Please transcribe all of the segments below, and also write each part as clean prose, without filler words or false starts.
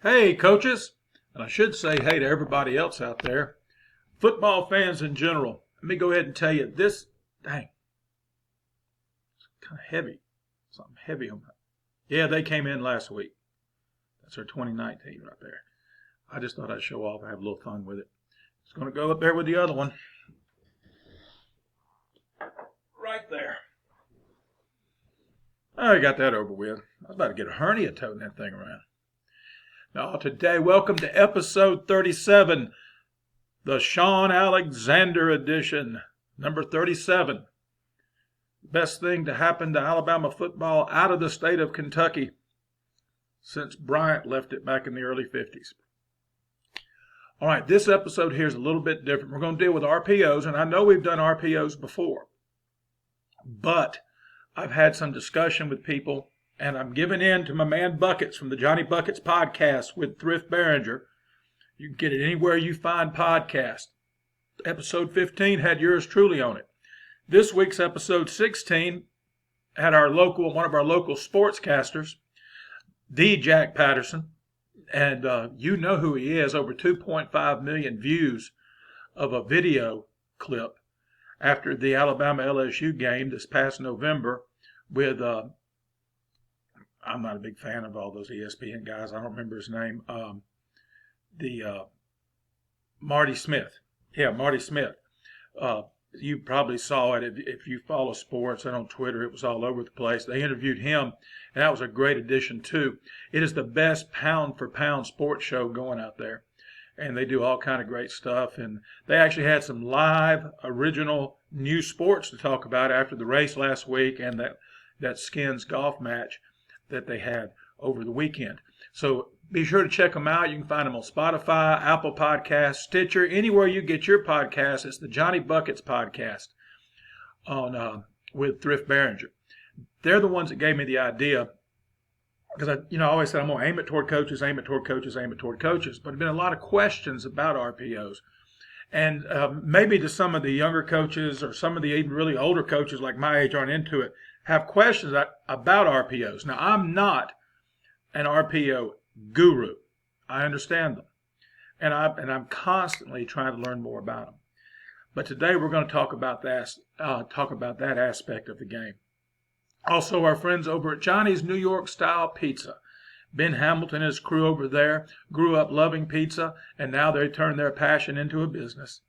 Hey, coaches, and I should say hey to everybody else out there, football fans in general. Let me go ahead and tell you this. Dang, it's kind of heavy. Something heavy on that. Yeah, they came in last week. That's our 2019 right there. I just thought I'd show off and have a little fun with it. It's going to go up there with the other one. Right there. I got that over with. I was about to get a hernia toting that thing around. Now, today, welcome to episode 37, the Sean Alexander edition, number 37. Best thing to happen to Alabama football out of the state of Kentucky since Bryant left it back in the early 50s. All right, this episode here is a little bit different. We're going to deal with RPOs, and I know we've done RPOs before, but I've had some discussion with people. And I'm giving in to my man Buckets from the Johnny Buckets podcast with Thrift Behringer. You can get it anywhere you find podcasts. Episode 15 had yours truly on it. This week's episode 16 had one of our local sportscasters, the Jack Patterson. And you know who he is, over 2.5 million views of a video clip after the Alabama-LSU game this past November with... I'm not a big fan of all those ESPN guys. I don't remember his name. Marty Smith. Yeah, Marty Smith. You probably saw it if you follow sports and on Twitter. It was all over the place. They interviewed him, and that was a great addition, too. It is the best pound-for-pound sports show going out there, and they do all kind of great stuff. And they actually had some live, original new sports to talk about after the race last week and that Skins golf match that they had over the weekend. So be sure to check them out. You can find them on Spotify, Apple Podcasts, Stitcher, anywhere you get your podcast. It's the Johnny Buckets podcast with Thrift Behringer. They're the ones that gave me the idea because I always said I'm going to aim it toward coaches, aim it toward coaches, aim it toward coaches. But there have been a lot of questions about RPOs. And maybe to some of the younger coaches or some of the even really older coaches like my age aren't into it, have questions about RPOs. Now, I'm not an RPO guru. I understand them. And I'm constantly trying to learn more about them. But today we're going to talk about that aspect of the game. Also, our friends over at Johnny's New York Style Pizza. Ben Hamilton and his crew over there grew up loving pizza, and now they turned their passion into a business.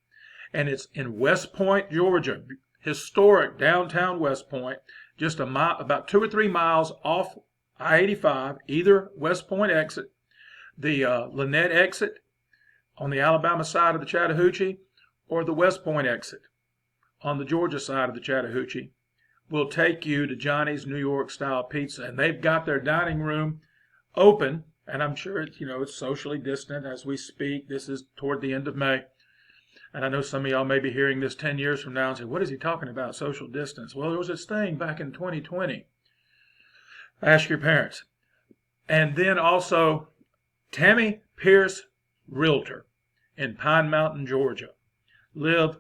And it's in West Point, Georgia, historic downtown West Point, just about 2 or 3 miles off I-85, either West Point exit, the Lynette exit on the Alabama side of the Chattahoochee, or the West Point exit on the Georgia side of the Chattahoochee, will take you to Johnny's New York Style Pizza. And they've got their dining room open, and I'm sure it's socially distant as we speak. This is toward the end of May. And I know some of y'all may be hearing this 10 years from now and say, what is he talking about, social distance? Well, there was this thing back in 2020. Ask your parents. And then also, Tammy Pierce Realtor in Pine Mountain, Georgia. Live,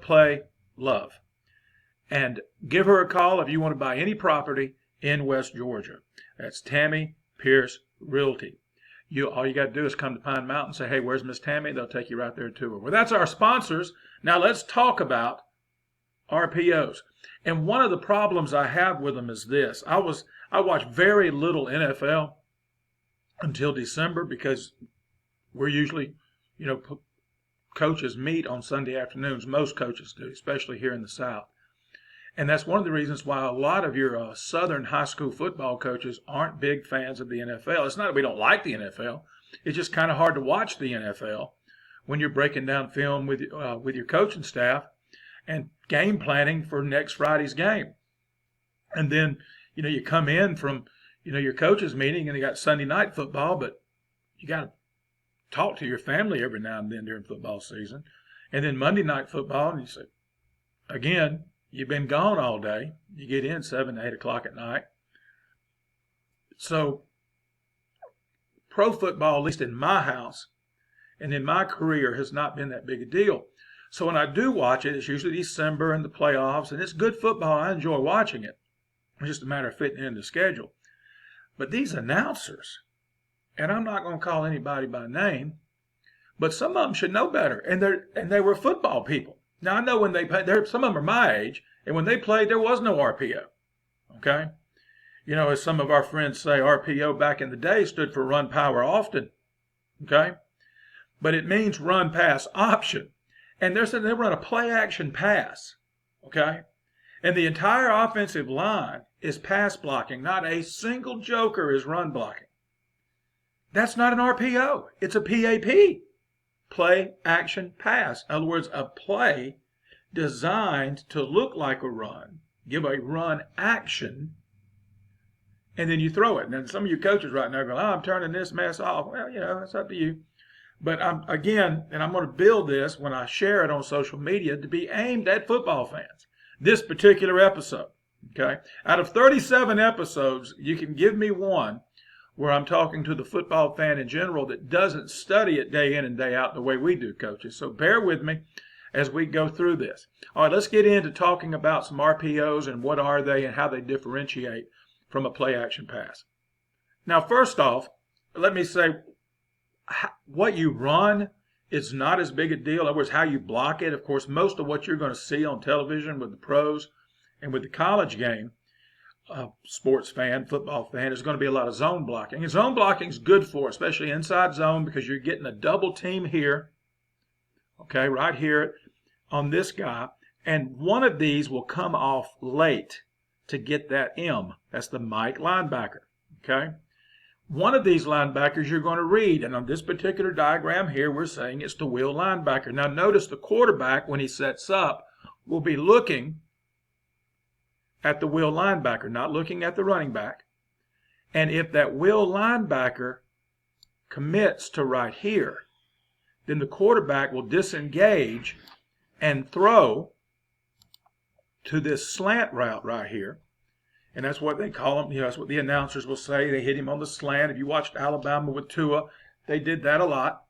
play, love. And give her a call if you want to buy any property in West Georgia. That's Tammy Pierce Realty. All you got to do is come to Pine Mountain and say, hey, where's Miss Tammy? They'll take you right there to her. Well, that's our sponsors. Now let's talk about RPOs. And one of the problems I have with them is this. I watch very little NFL until December because we're usually, coaches meet on Sunday afternoons. Most coaches do, especially here in the South. And that's one of the reasons why a lot of your Southern high school football coaches aren't big fans of the NFL. It's not that we don't like the NFL. It's just kind of hard to watch the NFL when you're breaking down film with your coaching staff and game planning for next Friday's game. And then, you come in from, your coaches meeting and you got Sunday night football, but you got to talk to your family every now and then during football season. And then Monday night football, and you say, again, you've been gone all day. You get in 7 to 8 o'clock at night. So pro football, at least in my house and in my career, has not been that big a deal. So when I do watch it, it's usually December and the playoffs, and it's good football. I enjoy watching it. It's just a matter of fitting in the schedule. But these announcers, and I'm not going to call anybody by name, but some of them should know better. And they were football people. Now I know when they played, some of them are my age, and when they played, there was no RPO. Okay, you know, as some of our friends say, RPO back in the day stood for run power often. Okay, but it means run pass option, and they run a play action pass. Okay, and the entire offensive line is pass blocking. Not a single joker is run blocking. That's not an RPO. It's a PAP. Play, action, pass. In other words, a play designed to look like a run, give a run action, and then you throw it. And then some of you coaches right now are going, oh, I'm turning this mess off. Well, you know, it's up to you. But I'm going to build this when I share it on social media to be aimed at football fans. This particular episode, okay? Out of 37 episodes, you can give me one where I'm talking to the football fan in general that doesn't study it day in and day out the way we do, coaches. So bear with me as we go through this. All right, let's get into talking about some RPOs and what are they and how they differentiate from a play action pass. Now, first off, let me say what you run is not as big a deal. In other words, how you block it. Of course, most of what you're going to see on television with the pros and with the college game, sports fan, football fan, is going to be a lot of zone blocking. And zone blocking is good for, especially inside zone, because you're getting a double team here, okay, right here on this guy, and one of these will come off late to get that M. That's the Mike linebacker, okay? One of these linebackers you're going to read, and on this particular diagram here, we're saying it's the will linebacker. Now notice the quarterback, when he sets up, will be looking at the will linebacker, not looking at the running back. And if that will linebacker commits to right here, then the quarterback will disengage and throw to this slant route right here. And that's what they call them. You know, that's what the announcers will say. They hit him on the slant. If you watched Alabama with Tua, they did that a lot.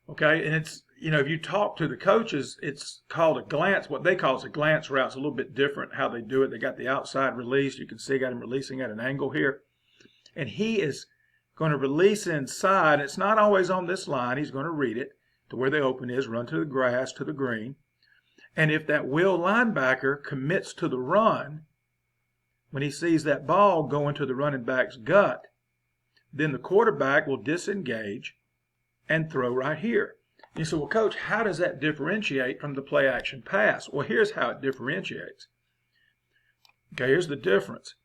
Okay, and it's, you know, if you talk to the coaches, it's called a glance. What they call is a glance route. It's a little bit different how they do it. They got the outside release. You can see, got him releasing at an angle here. And he is going to release inside. It's not always on this line. He's going to read it to where the open is, run to the grass, to the green. And if that will linebacker commits to the run, when he sees that ball go into the running back's gut, then the quarterback will disengage and throw right here. You say, well, Coach, how does that differentiate from the play action pass? Well, here's how it differentiates. Okay, here's the difference.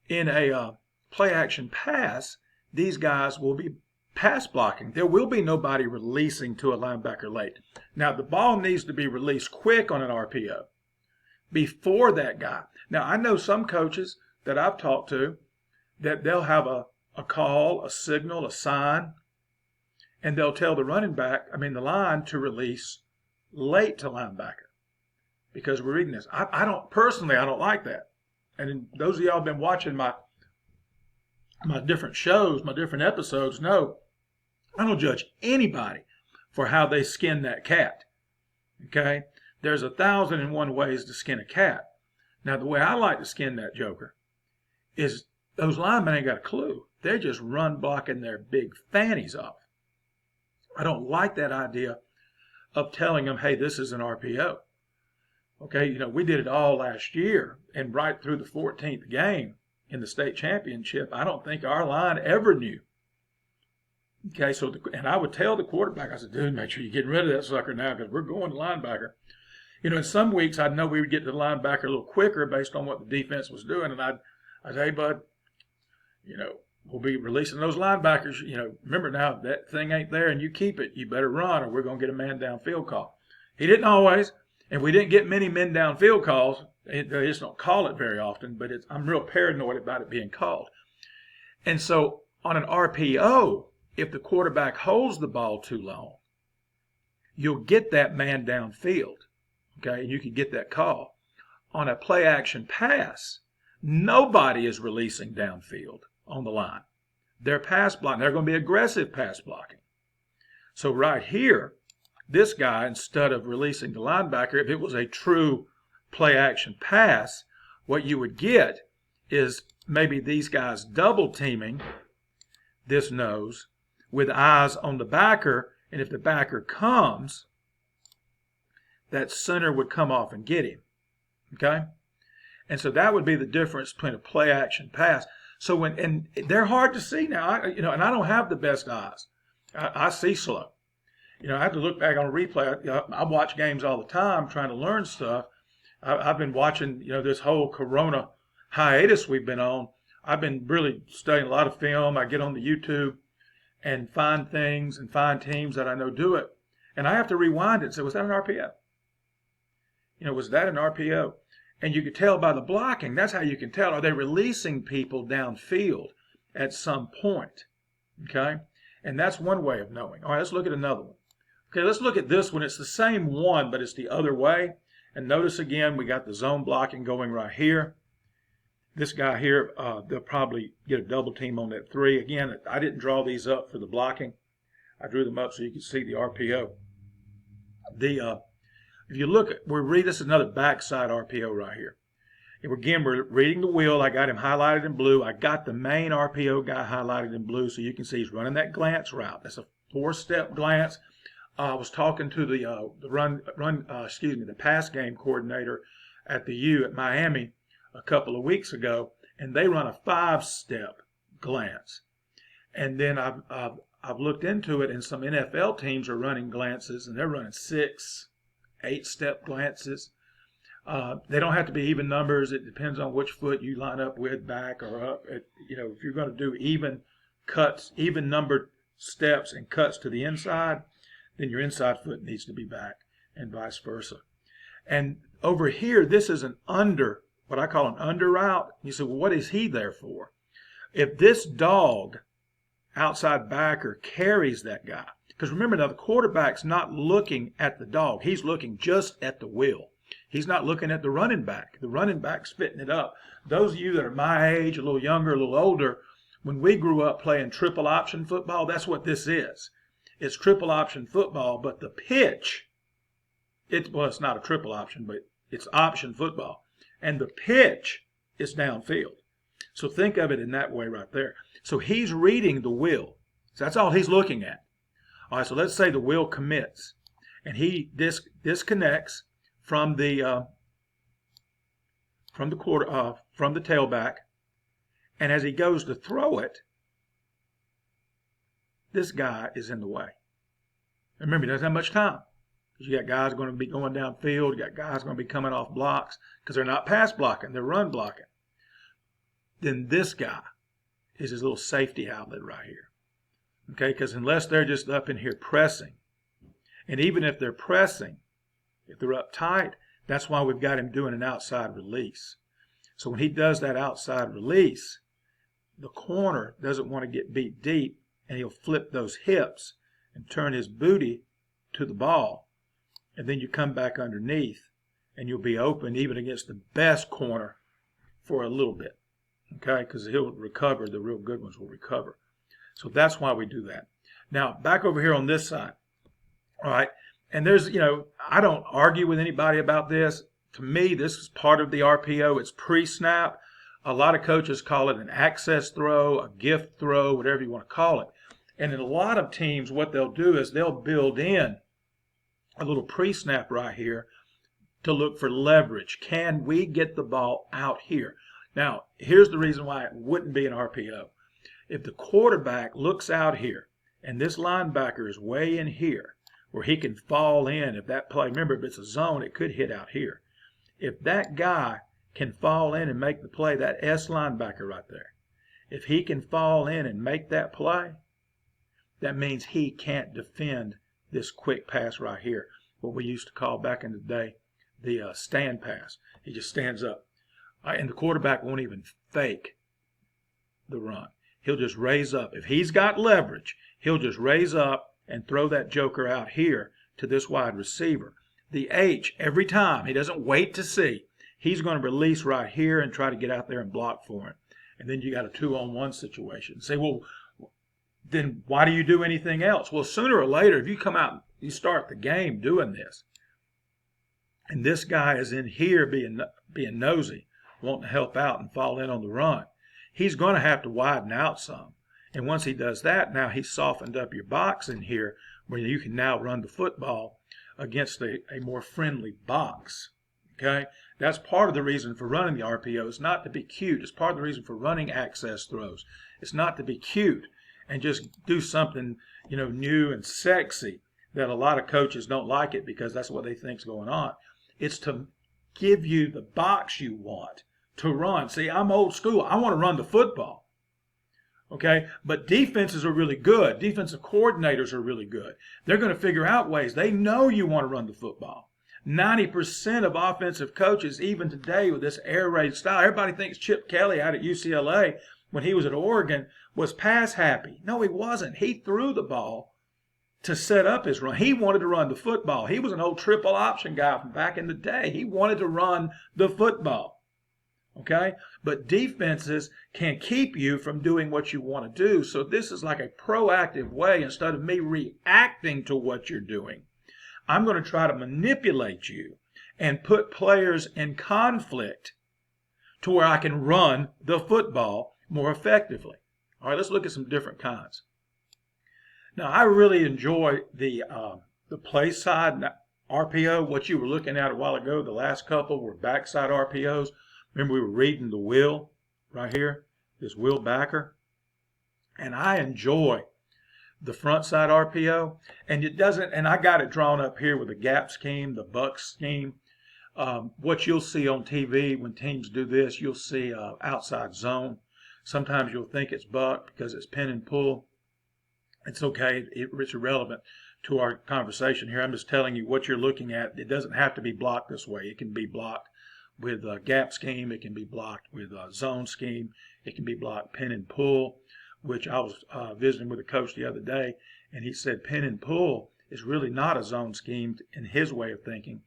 In a play action pass, these guys will be pass blocking. There will be nobody releasing to a linebacker late. Now, the ball needs to be released quick on an RPO before that guy. Now, I know some coaches that I've talked to that they'll have a call, a signal, a sign, and they'll tell the the line to release late to linebacker because we're reading this. I don't like that. And those of y'all have been watching my different shows, my different episodes, know I don't judge anybody for how they skin that cat. Okay? There's 1,001 ways to skin a cat. Now, the way I like to skin that joker is those linemen ain't got a clue. They're just run blocking their big fannies off. I don't like that idea of telling them, hey, this is an RPO. Okay, you know, we did it all last year, and right through the 14th game in the state championship, I don't think our line ever knew. Okay, and I would tell the quarterback, I said, dude, make sure you're getting rid of that sucker now because we're going to linebacker. You know, in some weeks I'd know we would get to the linebacker a little quicker based on what the defense was doing, and I'd say, hey, bud, you know, we'll be releasing those linebackers. You know, remember now, that thing ain't there and you keep it. You better run or we're going to get a man down field call. He didn't always, and we didn't get many men down field calls. They just don't call it very often, but I'm real paranoid about it being called. And so on an RPO, if the quarterback holds the ball too long, you'll get that man downfield, okay, and you can get that call. On a play action pass, nobody is releasing downfield on the line. They're pass blocking. They're going to be aggressive pass blocking. So right here, this guy, instead of releasing the linebacker, if it was a true play action pass, what you would get is maybe these guys double teaming this nose with eyes on the backer, and if the backer comes, that center would come off and get him. Okay? And so that would be the difference between a play action pass. So and they're hard to see now, and I don't have the best eyes. I see slow. I have to look back on a replay. I watch games all the time trying to learn stuff. I've been watching, this whole Corona hiatus we've been on. I've been really studying a lot of film. I get on the YouTube and find things and find teams that I know do it. And I have to rewind it and say, was that an RPO? Was that an RPO? And you could tell by the blocking. That's how you can tell. Are they releasing people downfield at some point? Okay? And that's one way of knowing. All right, let's look at another one. Okay, let's look at this one. It's the same one, but it's the other way. And notice again, we got the zone blocking going right here. This guy here, they'll probably get a double team on that 3. Again, I didn't draw these up for the blocking. I drew them up so you can see the RPO. If you look at, this is another backside RPO right here. And again, we're reading the wheel. I got him highlighted in blue. I got the main RPO guy highlighted in blue, so you can see he's running that glance route. That's a 4-step glance. I was talking to the pass game coordinator at the U at Miami a couple of weeks ago, and they run a 5-step glance. And then I've looked into it, and some NFL teams are running glances, and they're running 6, 8-step glances. They don't have to be even numbers. It depends on which foot you line up with, back or up. If you're going to do even cuts, even numbered steps and cuts to the inside, then your inside foot needs to be back, and vice versa. And over here, this is what I call an under route. You say, well, what is he there for? If this dog, outside backer, carries that guy, because remember now, the quarterback's not looking at the dog. He's looking just at the wheel. He's not looking at the running back. The running back's fitting it up. Those of you that are my age, a little younger, a little older, when we grew up playing triple option football, that's what this is. It's triple option football, but the pitch, it's not a triple option, but it's option football. And the pitch is downfield. So think of it in that way right there. So he's reading the wheel. So that's all he's looking at. All right, so let's say the wheel commits, and he disconnects from the tailback, and as he goes to throw it, this guy is in the way. And remember, he doesn't have much time, because you got guys going to be going downfield, you got guys going to be coming off blocks, because they're not pass blocking, they're run blocking. Then this guy is his little safety outlet right here. Okay, because unless they're just up in here pressing, and even if they're pressing, if they're up tight, that's why we've got him doing an outside release. So when he does that outside release, the corner doesn't want to get beat deep, and he'll flip those hips and turn his booty to the ball. And then you come back underneath, and you'll be open even against the best corner for a little bit. Okay, because he'll recover. The real good ones will recover. So that's why we do that. Now, back over here on this side. All right. And there's, I don't argue with anybody about this. To me, this is part of the RPO. It's pre-snap. A lot of coaches call it an access throw, a gift throw, whatever you want to call it. And in a lot of teams, what they'll do is they'll build in a little pre-snap right here to look for leverage. Can we get the ball out here? Now, here's the reason why it wouldn't be an RPO. If the quarterback looks out here and this linebacker is way in here where he can fall in, if that play, remember, if it's a zone, it could hit out here. If that guy can fall in and make the play, that S linebacker right there, if he can fall in and make that play, that means he can't defend this quick pass right here, what we used to call back in the day the stand pass. He just stands up. And the quarterback won't even fake the run. He'll just raise up. If he's got leverage, he'll just raise up and throw that joker out here to this wide receiver. The H, every time, he doesn't wait to see. He's going to release right here and try to get out there and block for him. And then you got a 2-on-1 situation. Say, well, then why do you do anything else? Well, sooner or later, if you come out and you start the game doing this, and this guy is in here being nosy, wanting to help out and fall in on the run, he's going to have to widen out some. And once he does that, now he's softened up your box in here where you can now run the football against a more friendly box. Okay? That's part of the reason for running the RPO. It's not to be cute. It's part of the reason for running access throws. It's not to be cute and just do something, new and sexy that a lot of coaches don't like it because that's what they think's going on. It's to give you the box you want to run. See, I'm old school. I want to run the football. Okay, but defenses are really good. Defensive coordinators are really good. They're going to figure out ways. They know you want to run the football. 90% of offensive coaches, even today with this air raid style, everybody thinks Chip Kelly out at UCLA when he was at Oregon was pass happy. No, he wasn't. He threw the ball to set up his run. He wanted to run the football. He was an old triple option guy from back in the day. He wanted to run the football. Okay? But defenses can keep you from doing what you want to do. So this is like a proactive way. Instead of me reacting to what you're doing, I'm going to try to manipulate you and put players in conflict to where I can run the football more effectively. All right, let's look at some different kinds. Now, I really enjoy the play side RPO. What you were looking at a while ago, the last couple were backside RPOs. Remember, we were reading the will right here, this will backer. And I enjoy the frontside RPO. And it doesn't, and I got it drawn up here with the gap scheme, the buck scheme. What you'll see on TV when teams do this, you'll see outside zone. Sometimes you'll think it's buck because it's pin and pull. It's okay. It's irrelevant to our conversation here. I'm just telling you what you're looking at. It doesn't have to be blocked this way. It can be blocked with a gap scheme. It can be blocked with a zone scheme. It can be blocked pin and pull, which I was visiting with a coach the other day, and he said pin and pull is really not a zone scheme in his way of thinking.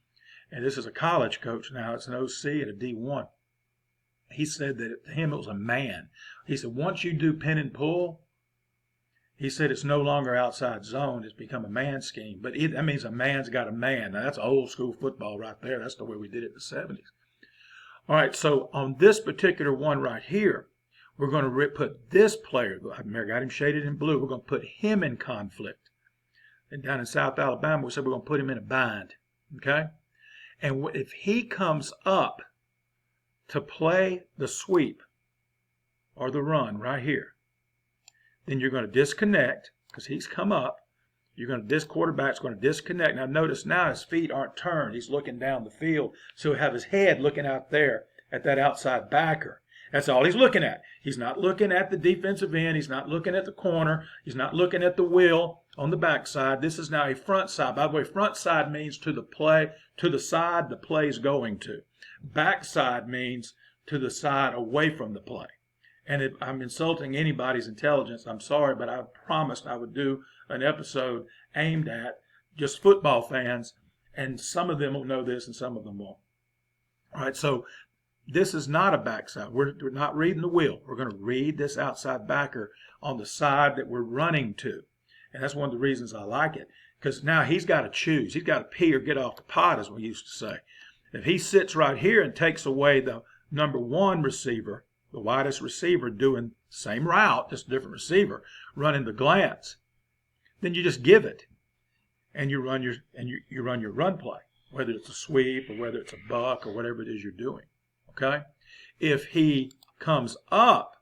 And this is a college coach now. It's an OC at a D1. He said that to him it was a man. He said once you do pin and pull, he said it's no longer outside zone. It's become a man scheme. But that means a man's got a man. Now, that's old school football right there. That's the way we did it in the 70s. All right, so on this particular one right here, we're going to put this player, I got him shaded in blue, we're going to put him in conflict. And down in South Alabama, we said we're going to put him in a bind. Okay? And if he comes up to play the sweep or the run right here, then you're going to disconnect because he's come up. This quarterback's going to disconnect. Now notice now his feet aren't turned. He's looking down the field. So he'll have his head looking out there at that outside backer. That's all he's looking at. He's not looking at the defensive end. He's not looking at the corner. He's not looking at the wheel on the backside. This is now a front side. By the way, front side means to the side the play is going to. Backside means to the side away from the play. And if I'm insulting anybody's intelligence, I'm sorry, but I promised I would do an episode aimed at just football fans, and some of them will know this and some of them won't. All right, so this is not a backside. We're not reading the wheel. We're going to read this outside backer on the side that we're running to. And that's one of the reasons I like it, because now he's got to choose. He's got to pee or get off the pot, as we used to say. If he sits right here and takes away the number one receiver, the widest receiver doing same route, just a different receiver, running the glance, then you just give it, and you run your run play, whether it's a sweep or whether it's a buck or whatever it is you're doing. Okay, if he comes up,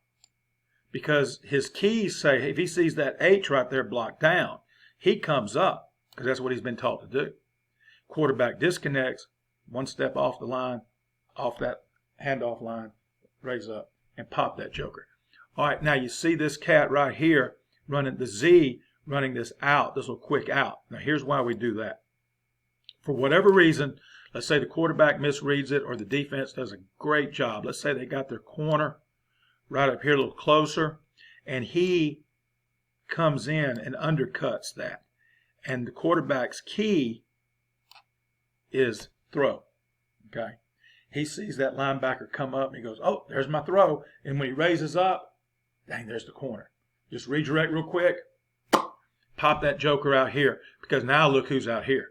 because his keys say if he sees that H right there blocked down, he comes up because that's what he's been taught to do. Quarterback disconnects, one step off the line, off that handoff line, raise up and pop that joker. All right, now you see this cat right here running the Z, running this out, this little quick out. Now here's why we do that. For whatever reason, let's say the quarterback misreads it or the defense does a great job. Let's say they got their corner right up here a little closer, and he comes in and undercuts that. And the quarterback's key is throw. Okay? He sees that linebacker come up and he goes, oh, there's my throw. And when he raises up, dang, there's the corner. Just redirect real quick, pop that joker out here, because now look who's out here.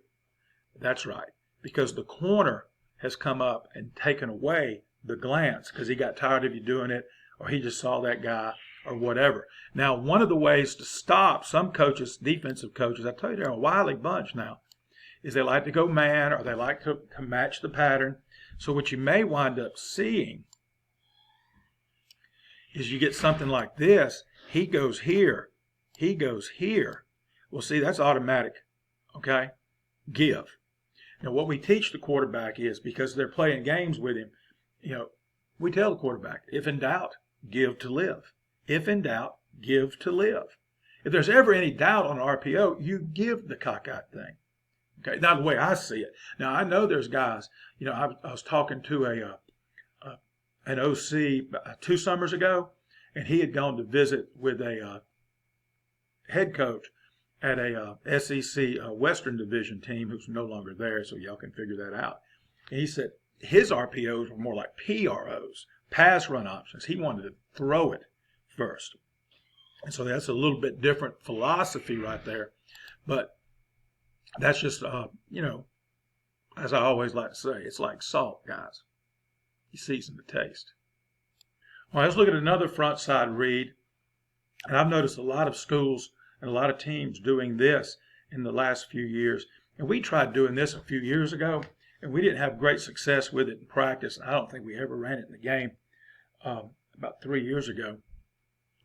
That's right, because the corner has come up and taken away the glance because he got tired of you doing it or he just saw that guy, or whatever. Now, one of the ways to stop some coaches, defensive coaches, I tell you they're a wily bunch now, is they like to go man, or they like to match the pattern. So what you may wind up seeing is you get something like this. He goes here. He goes here. Well, see, that's automatic, okay? Give. Now, what we teach the quarterback is, because they're playing games with him, we tell the quarterback, if in doubt, give to live. If in doubt, give to live. If there's ever any doubt on an RPO, you give the cockeyed thing. Okay, now the way I see it. Now, I know there's guys, I was talking to an OC 2 summers ago, and he had gone to visit with a head coach at a SEC Western Division team who's no longer there, so y'all can figure that out. And he said his RPOs were more like PROs, pass run options. He wanted to throw it first. And so that's a little bit different philosophy right there. But that's just, as I always like to say, it's like salt, guys. You season the taste. All right, let's look at another front side read. And I've noticed a lot of schools and a lot of teams doing this in the last few years. And we tried doing this a few years ago, and we didn't have great success with it in practice. I don't think we ever ran it in the game about 3 years ago.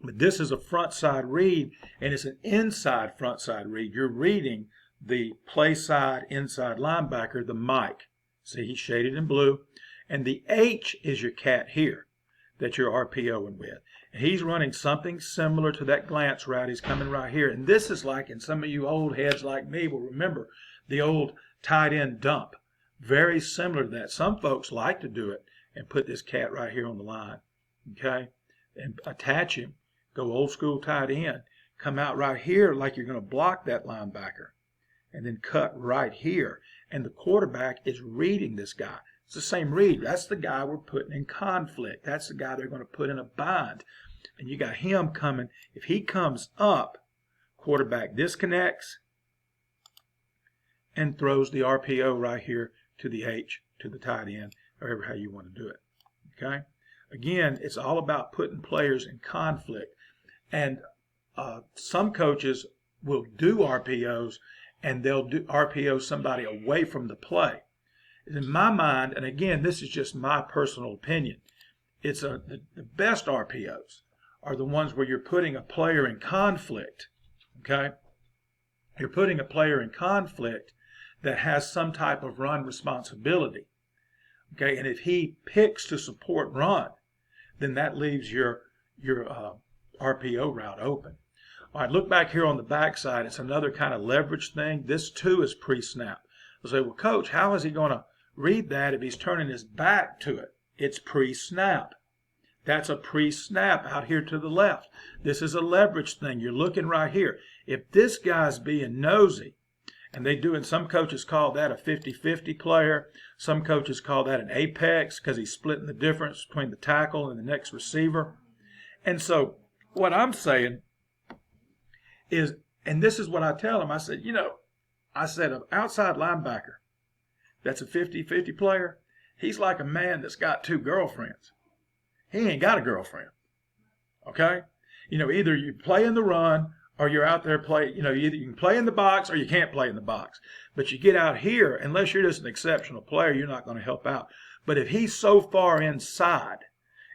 But this is a front side read, and it's an inside front side read. You're reading the play side inside linebacker, the Mike. See, he's shaded in blue. And the H is your cat here that you're RPOing with. And he's running something similar to that glance route. He's coming right here. And this is like, and some of you old heads like me will remember the old tight end dump. Very similar to that. Some folks like to do it and put this cat right here on the line. Okay? And attach him. Go old school tight end. Come out right here like you're going to block that linebacker. And then cut right here. And the quarterback is reading this guy. It's the same read. That's the guy we're putting in conflict. That's the guy they're going to put in a bind. And you got him coming. If he comes up, quarterback disconnects and throws the RPO right here to the H, to the tight end, however how you want to do it. Okay? Again, it's all about putting players in conflict. And some coaches will do RPOs, and they'll do RPO somebody away from the play. In my mind, and again, this is just my personal opinion, it's the best RPOs are the ones where you're putting a player in conflict, okay? You're putting a player in conflict that has some type of run responsibility, okay? And if he picks to support run, then that leaves your RPO route open. All right, look back here on the backside. It's another kind of leverage thing. This too is pre-snap. You'll say, well, coach, how is he going to read that if he's turning his back to it? It's pre-snap. That's a pre-snap out here to the left. This is a leverage thing. You're looking right here. If this guy's being nosy, and they do, and some coaches call that a 50-50 player. Some coaches call that an apex because he's splitting the difference between the tackle and the next receiver. And so what I'm saying is, and this is what I tell them, I said, an outside linebacker that's a 50-50 player, he's like a man that's got 2 girlfriends. He ain't got a girlfriend, okay? Either you play in the run or you're out there playing, either you can play in the box or you can't play in the box. But you get out here, unless you're just an exceptional player, you're not going to help out. But if he's so far inside,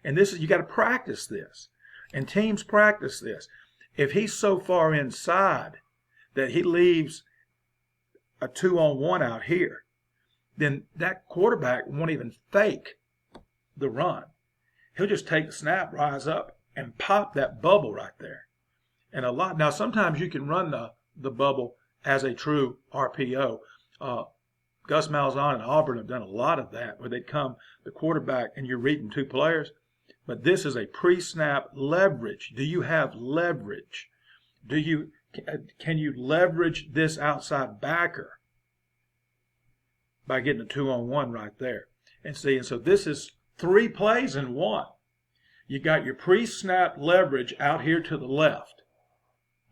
and this is, you got to practice this, and teams practice this. If he's so far inside that he leaves a 2-on-1 out here, then that quarterback won't even fake the run. He'll just take the snap, rise up, and pop that bubble right there. And now sometimes you can run the bubble as a true RPO. Gus Malzahn and Auburn have done a lot of that, where they come, the quarterback, and you're reading 2 players. But this is a pre-snap leverage. Do you have leverage? Can you leverage this outside backer by getting a 2-on-1 right there? And so this is 3 plays in 1. You got your pre-snap leverage out here to the left,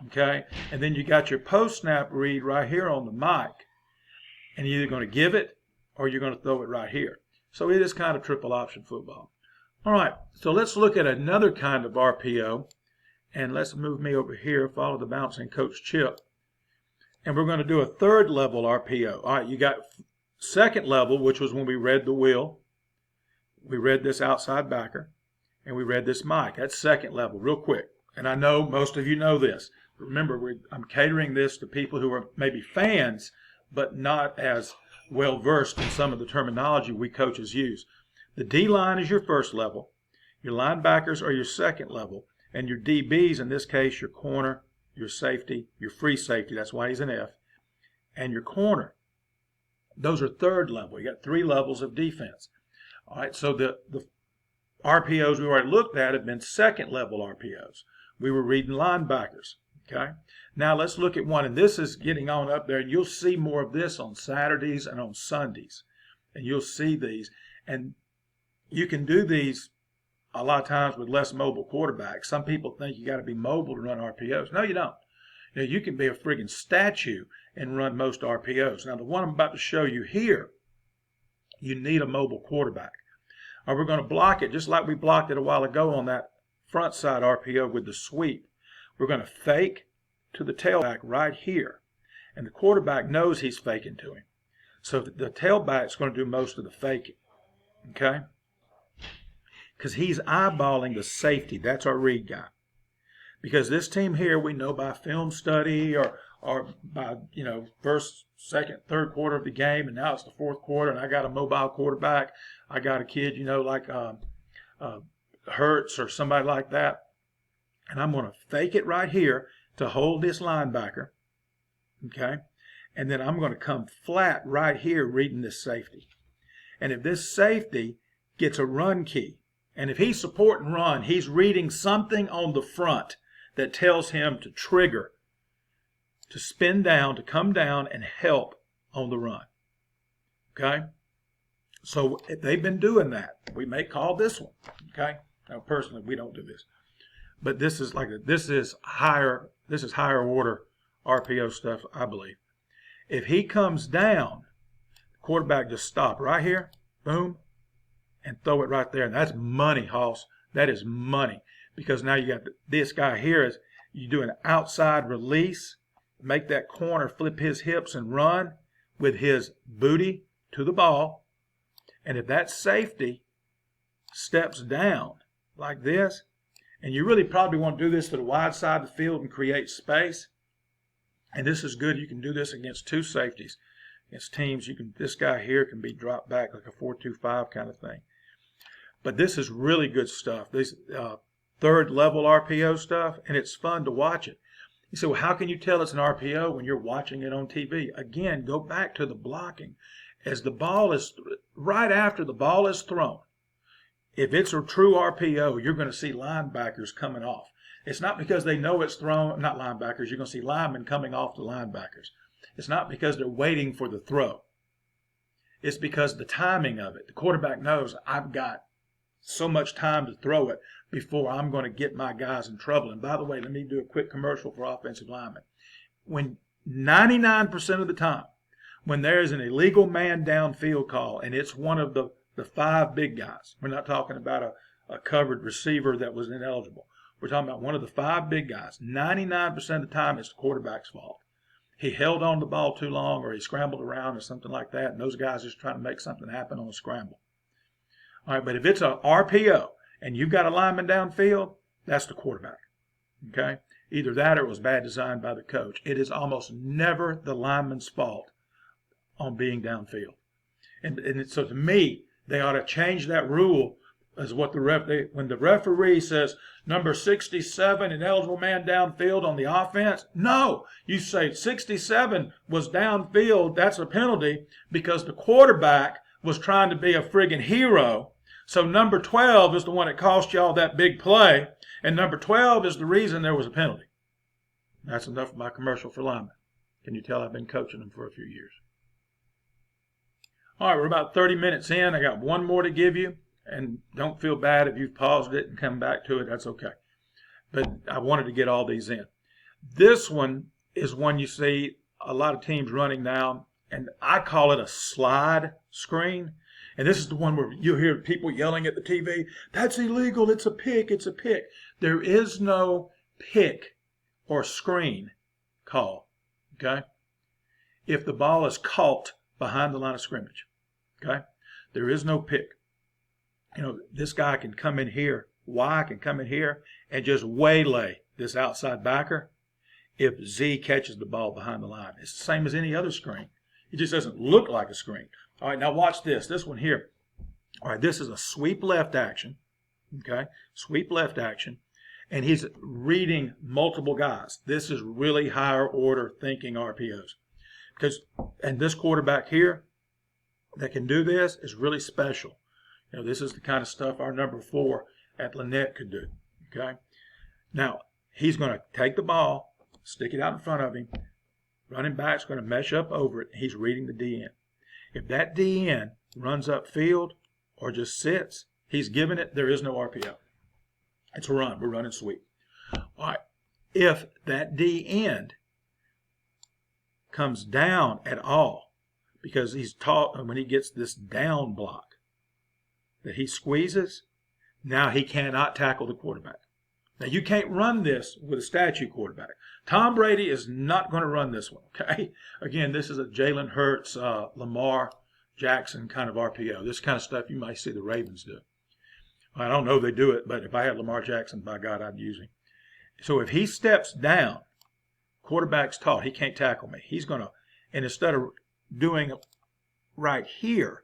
okay? And then you got your post-snap read right here on the mic. And you're either going to give it or you're going to throw it right here. So it is kind of triple option football. All right, so let's look at another kind of RPO. And let's move me over here, follow the bouncing coach Chip. And we're going to do a third level RPO. All right, you got second level, which was when we read the wheel. We read this outside backer, and we read this mic. That's second level, real quick. And I know most of you know this. Remember, I'm catering this to people who are maybe fans, but not as well versed in some of the terminology we coaches use. The D line is your first level. Your linebackers are your second level. And your DBs, in this case, your corner, your safety, your free safety, that's why he's an F, and your corner. Those are third level. You got 3 levels of defense. All right, so the RPOs we already looked at have been second level RPOs. We were reading linebackers, okay? Now let's look at one, and this is getting on up there, and you'll see more of this on Saturdays and on Sundays. And you'll see these, and you can do these a lot of times with less mobile quarterbacks. Some people think you got to be mobile to run RPOs. No, you don't. You know, you can be a friggin' statue and run most RPOs. Now, the one I'm about to show you here, you need a mobile quarterback. Or we're going to block it just like we blocked it a while ago on that frontside RPO with the sweep. We're going to fake to the tailback right here. And the quarterback knows he's faking to him. So the tailback's going to do most of the faking. Okay? Because he's eyeballing the safety. That's our read guy. Because this team here, we know by film study or by, first, second, third quarter of the game, and now it's the fourth quarter, and I got a mobile quarterback. I got a kid, like Hurts or somebody like that. And I'm going to fake it right here to hold this linebacker. Okay? And then I'm going to come flat right here reading this safety. And if this safety gets a run key, and if he's supporting run, he's reading something on the front that tells him to trigger, to spin down, to come down and help on the run. Okay? So if they've been doing that, we may call this one. Okay? Now personally, we don't do this. But this is higher order RPO stuff, I believe. If he comes down, the quarterback just stop right here, boom, and throw it right there. And that's money, Hoss. That is money. Because now you got this guy here is you do an outside release, make that corner flip his hips and run with his booty to the ball. And if that safety steps down like this, and you really probably want to do this to the wide side of the field and create space. And this is good. You can do this against 2 safeties. Against teams, this guy here can be dropped back like a 4-2-5 kind of thing. But this is really good stuff. This third level RPO stuff, and it's fun to watch it. You say, well, how can you tell it's an RPO when you're watching it on TV? Again, go back to the blocking. As the ball is, right after the ball is thrown, if it's a true RPO, you're going to see linebackers coming off. It's not because they know it's thrown, not linebackers, you're going to see linemen coming off the linebackers. It's not because they're waiting for the throw. It's because the timing of it. The quarterback knows I've got so much time to throw it before I'm going to get my guys in trouble. And by the way, let me do a quick commercial for offensive linemen. When 99% of the time, when there is an illegal man downfield call, and it's one of the 5 big guys, we're not talking about a covered receiver that was ineligible. We're talking about one of the 5 big guys. 99% of the time, it's the quarterback's fault. He held on to the ball too long, or he scrambled around or something like that, and those guys are just trying to make something happen on a scramble. All right, but if it's a RPO and you've got a lineman downfield, that's the quarterback. Okay? Either that or it was bad design by the coach. It is almost never the lineman's fault on being downfield. And so to me, they ought to change that rule as what when the referee says number 67, ineligible man downfield on the offense. No, you say 67 was downfield, that's a penalty because the quarterback was trying to be a friggin' hero. So number 12 is the one that cost y'all that big play, and number 12 is the reason there was a penalty. That's enough of my commercial for linemen. Can you tell I've been coaching them for a few years? All right, we're about 30 minutes in. I got one more to give you, and don't feel bad if you've paused it and come back to it. That's okay. But I wanted to get all these in. This one is one you see a lot of teams running now, and I call it a slide screen. And this is the one where you hear people yelling at the TV, that's illegal, it's a pick, it's a pick. There is no pick or screen call, okay? If the ball is caught behind the line of scrimmage, okay? There is no pick. You know, this guy can come in here, Y can come in here and just waylay this outside backer if Z catches the ball behind the line. It's the same as any other screen. It just doesn't look like a screen. All right, now watch this. This one here. All right, this is a sweep left action, okay? Sweep left action, and he's reading multiple guys. This is really higher order thinking RPOs. And this quarterback here that can do this is really special. You know, this is the kind of stuff our number 4 at Lynette could do, okay? Now, he's going to take the ball, stick it out in front of him. Running back's going to mesh up over it. He's reading the DN. If that DN runs upfield or just sits, he's giving it, there is no RPO. It's a run. We're running sweep. All right. If that D end comes down at all, because he's taught when he gets this down block that he squeezes, now he cannot tackle the quarterback. Now, you can't run this with a statue quarterback. Tom Brady is not going to run this one, okay? Again, this is a Jalen Hurts, Lamar Jackson kind of RPO. This kind of stuff you might see the Ravens do. I don't know if they do it, but if I had Lamar Jackson, by God, I'd use him. So if he steps down, quarterback's taught, he can't tackle me. He's going to, and instead of doing it right here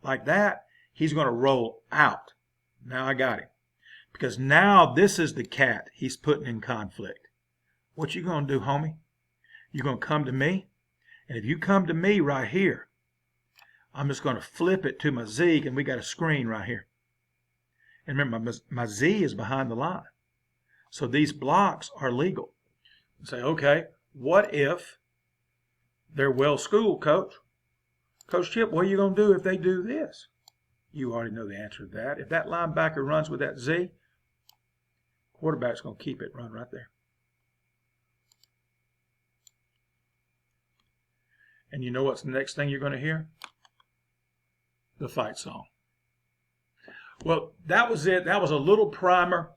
like that, he's going to roll out. Now I got him. Because now this is the cat he's putting in conflict. What you going to do, homie? You're going to come to me? And if you come to me right here, I'm just going to flip it to my Z, and we got a screen right here. And remember, my Z is behind the line. So these blocks are legal. You say, okay, what if they're well-schooled, Coach? Coach Chip, what are you going to do if they do this? You already know the answer to that. If that linebacker runs with that Z, quarterback's going to keep it, run right there. And you know what's the next thing you're going to hear? The fight song. Well, that was it. That was a little primer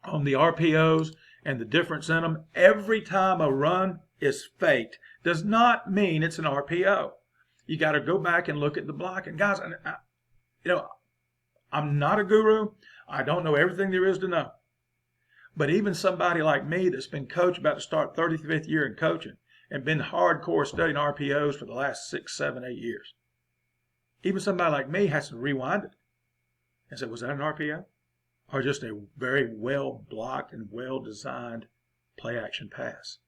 on the RPOs and the difference in them. Every time a run is faked does not mean it's an RPO. You got to go back and look at the block. And guys, you know, I'm not a guru. I don't know everything there is to know. But even somebody like me that's been coached, about to start 35th year in coaching, and been hardcore studying RPOs for the last 6, 7, 8 years, even somebody like me has to rewind it and say, was that an RPO? Or just a very well blocked and well designed play action pass?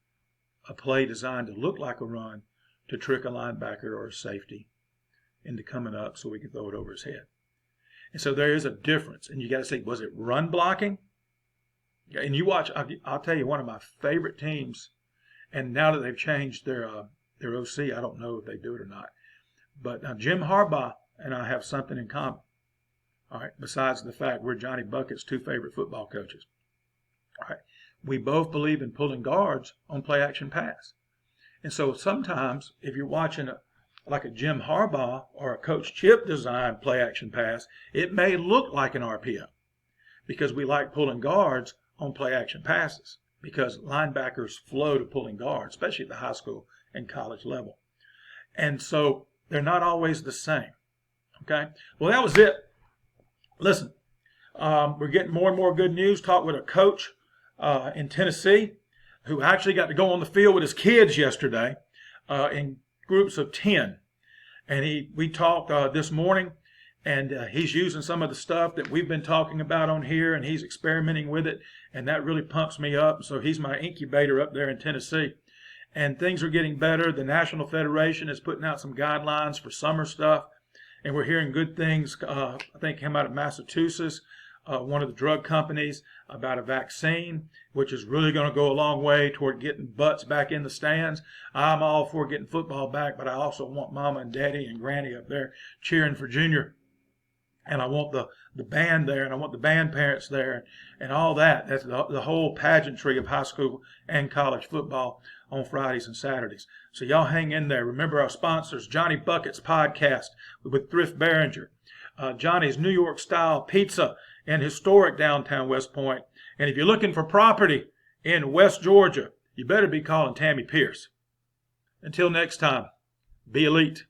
A play designed to look like a run to trick a linebacker or a safety into coming up so we can throw it over his head. And so there is a difference. And you got to say, was it run blocking? And you watch, I'll tell you, one of my favorite teams, and now that they've changed their OC, I don't know if they do it or not. But Jim Harbaugh and I have something in common. All right, besides the fact we're Johnny Bucket's 2 favorite football coaches. All right, we both believe in pulling guards on play action pass. And so sometimes if you're watching like a Jim Harbaugh or a Coach Chip designed play action pass, it may look like an RPO because we like pulling guards on play action passes because linebackers flow to pulling guards, especially at the high school and college level. And so they're not always the same. Okay? Well, that was it. Listen, we're getting more and more good news. Talked with a coach in Tennessee who actually got to go on the field with his kids yesterday in groups of 10. And we talked this morning, and he's using some of the stuff that we've been talking about on here, and he's experimenting with it, and that really pumps me up. So he's my incubator up there in Tennessee. And things are getting better. The National Federation is putting out some guidelines for summer stuff, and we're hearing good things. I think came out of Massachusetts, one of the drug companies, about a vaccine, which is really going to go a long way toward getting butts back in the stands. I'm all for getting football back, but I also want mama and daddy and granny up there cheering for Junior. and I want the band there, and I want the band parents there, and all that. That's the whole pageantry of high school and college football on Fridays and Saturdays. So y'all hang in there. Remember our sponsors, Johnny Bucket's podcast with Thrift Behringer, Johnny's New York Style Pizza in historic downtown West Point. And if you're looking for property in West Georgia, you better be calling Tammy Pierce. Until next time, be elite.